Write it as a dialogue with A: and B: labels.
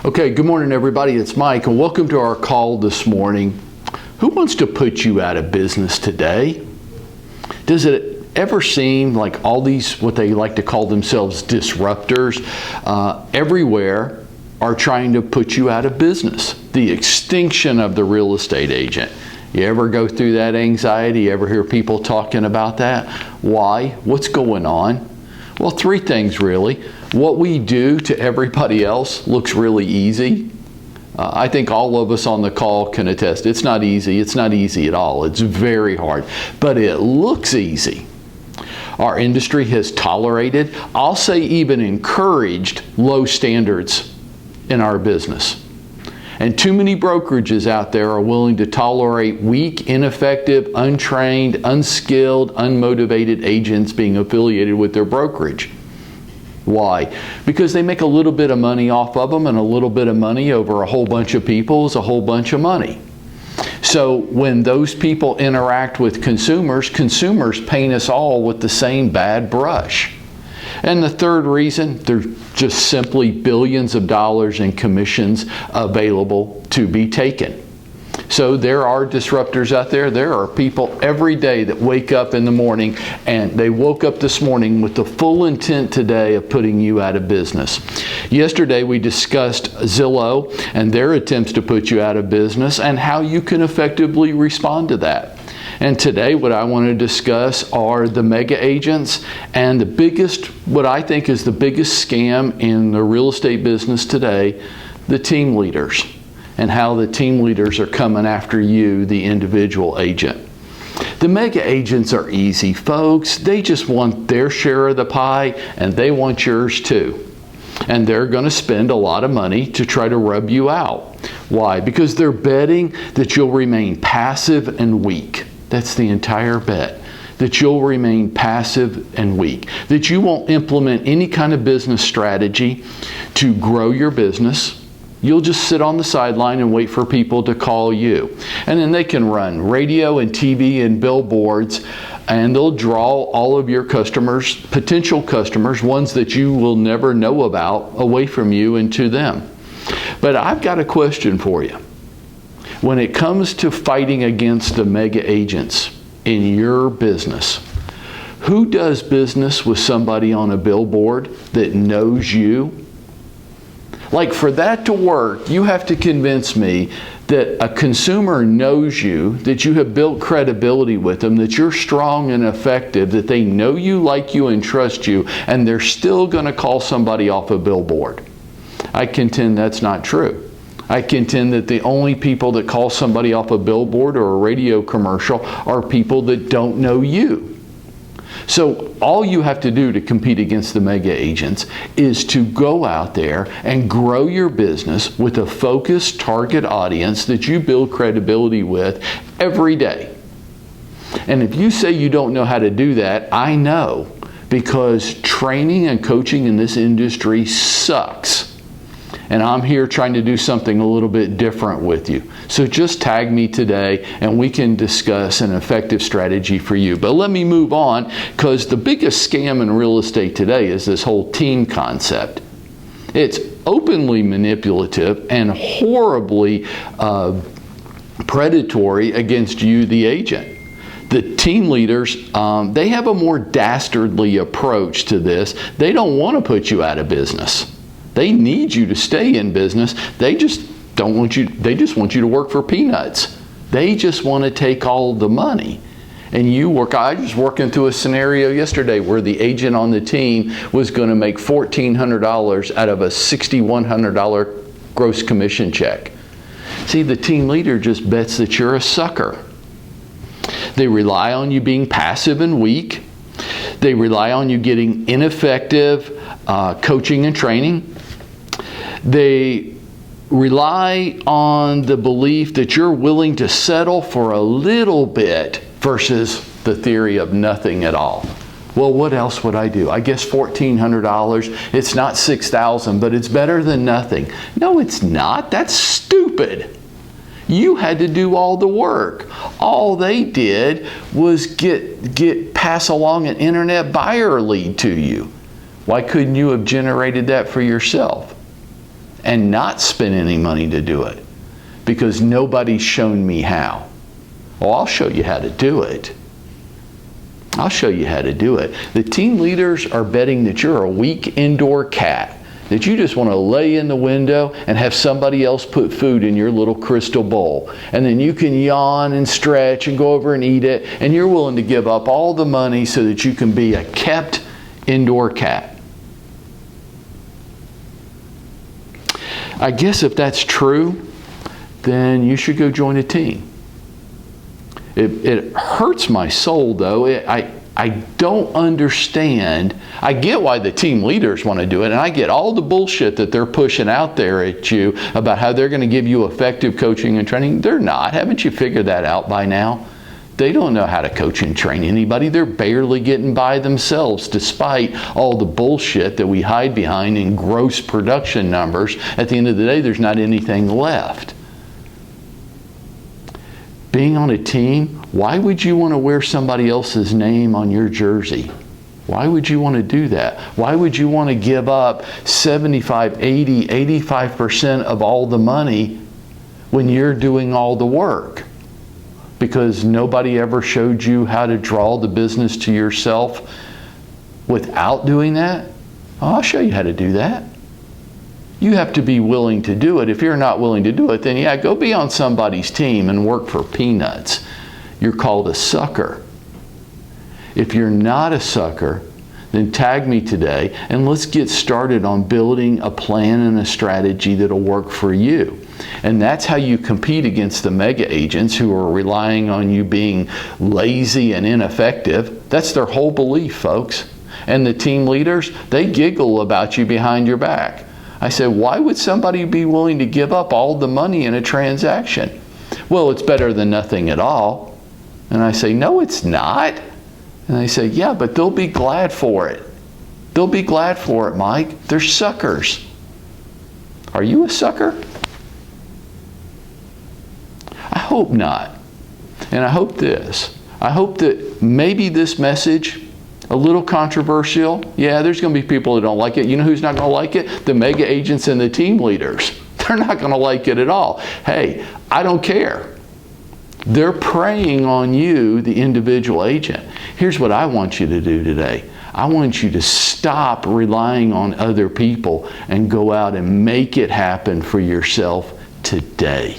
A: Okay, good morning everybody, it's Mike and welcome to our call this morning. Who wants to put you out of business today? Does it ever seem like all these, what they like to call themselves disruptors, everywhere are trying to put you out of business? The extinction of the real estate agent. You ever go through that anxiety? You ever hear people talking about that? Why? What's going on? Well, three things really. What we do to everybody else looks really easy. I think all of us on the call can attest. It's not easy. It's not easy at all. It's very hard, but it looks easy. Our industry has tolerated, I'll say even encouraged, low standards in our business. And too many brokerages out there are willing to tolerate weak, ineffective, untrained, unskilled, unmotivated agents being affiliated with their brokerage. Why? Because they make a little bit of money off of them, and a little bit of money over a whole bunch of people is a whole bunch of money. So when those people interact with consumers, consumers paint us all with the same bad brush. And the third reason, there's just simply billions of dollars in commissions available to be taken. So there are disruptors out there. There are people every day that wake up in the morning, and they woke up this morning with the full intent today of putting you out of business. Yesterday we discussed Zillow and their attempts to put you out of business and how you can effectively respond to that. And today what I want to discuss are the mega agents and the biggest, what I think is the biggest scam in the real estate business today, the team leaders, and how the team leaders are coming after you, the individual agent. The mega agents are easy, folks. They just want their share of the pie, and they want yours too. And they're going to spend a lot of money to try to rub you out. Why? Because they're betting that you'll remain passive and weak. That's the entire bet. That you'll remain passive and weak. That you won't implement any kind of business strategy to grow your business. You'll just sit on the sideline and wait for people to call you. And then they can run radio and TV and billboards, and they'll draw all of your customers, potential customers, ones that you will never know about, away from you and to them. But I've got a question for you. When it comes to fighting against the mega agents in your business, who does business with somebody on a billboard that knows you? Like, for that to work, you have to convince me that a consumer knows you, that you have built credibility with them, that you're strong and effective, that they know you, like you, and trust you, and they're still going to call somebody off a billboard. I contend that's not true. I contend that the only people that call somebody off a billboard or a radio commercial are people that don't know you. So all you have to do to compete against the mega agents is to go out there and grow your business with a focused target audience that you build credibility with every day. And if you say you don't know how to do that, I know, because training and coaching in this industry sucks. And I'm here trying to do something a little bit different with you. So just tag me today and we can discuss an effective strategy for you. But let me move on, because the biggest scam in real estate today is this whole team concept. It's openly manipulative and horribly predatory against you, the agent. The team leaders, they have a more dastardly approach to this. They don't want to put you out of business. They need you to stay in business. They just don't want you, they just want you to work for peanuts. They just want to take all the money. And you work, I was working through a scenario yesterday where the agent on the team was going to make $1,400 out of a $6,100 gross commission check. See, the team leader just bets that you're a sucker. They rely on you being passive and weak. They rely on you getting ineffective coaching and training. They rely on the belief that you're willing to settle for a little bit versus the theory of nothing at all. Well, what else would I do? I guess $1,400. It's not $6,000, but it's better than nothing. No, it's not. That's stupid. You had to do all the work. All they did was pass along an internet buyer lead to you. Why couldn't you have generated that for yourself? and not spend any money to do it because nobody's shown me how. Well, I'll show you how to do it. I'll show you how to do it. The team leaders are betting that you're a weak indoor cat, that you just want to lay in the window and have somebody else put food in your little crystal bowl. And then you can yawn and stretch and go over and eat it, and you're willing to give up all the money so that you can be a kept indoor cat. I guess if that's true, then you should go join a team. It hurts my soul, though. I don't understand. I get why the team leaders want to do it, and I get all the bullshit that they're pushing out there at you about how they're going to give you effective coaching and training. They're not. Haven't you figured that out by now? They don't know how to coach and train anybody. They're barely getting by themselves, despite all the bullshit that we hide behind in gross production numbers. At the end of the day, there's not anything left. Being on a team, why would you want to wear somebody else's name on your jersey? Why would you want to do that? Why would you want to give up 75, 80, 85% of all the money when you're doing all the work? Because nobody ever showed you how to draw the business to yourself without doing that? Oh, I'll show you how to do that. You have to be willing to do it. If you're not willing to do it, then yeah, go be on somebody's team and work for peanuts. You're called a sucker. If you're not a sucker, then tag me today and let's get started on building a plan and a strategy that'll work for you. And that's how you compete against the mega agents who are relying on you being lazy and ineffective. That's their whole belief, folks. And the team leaders, they giggle about you behind your back. I said, why would somebody be willing to give up all the money in a transaction? Well, it's better than nothing at all. And I say, no, it's not. And they say, yeah, but they'll be glad for it. They'll be glad for it, Mike. They're suckers. Are you a sucker? I hope not. And I hope this. I hope that maybe this message, a little controversial. Yeah, there's going to be people that don't like it. You know who's not going to like it? The mega agents and the team leaders. They're not going to like it at all. Hey, I don't care. They're preying on you, the individual agent. Here's what I want you to do today. I want you to stop relying on other people and go out and make it happen for yourself today.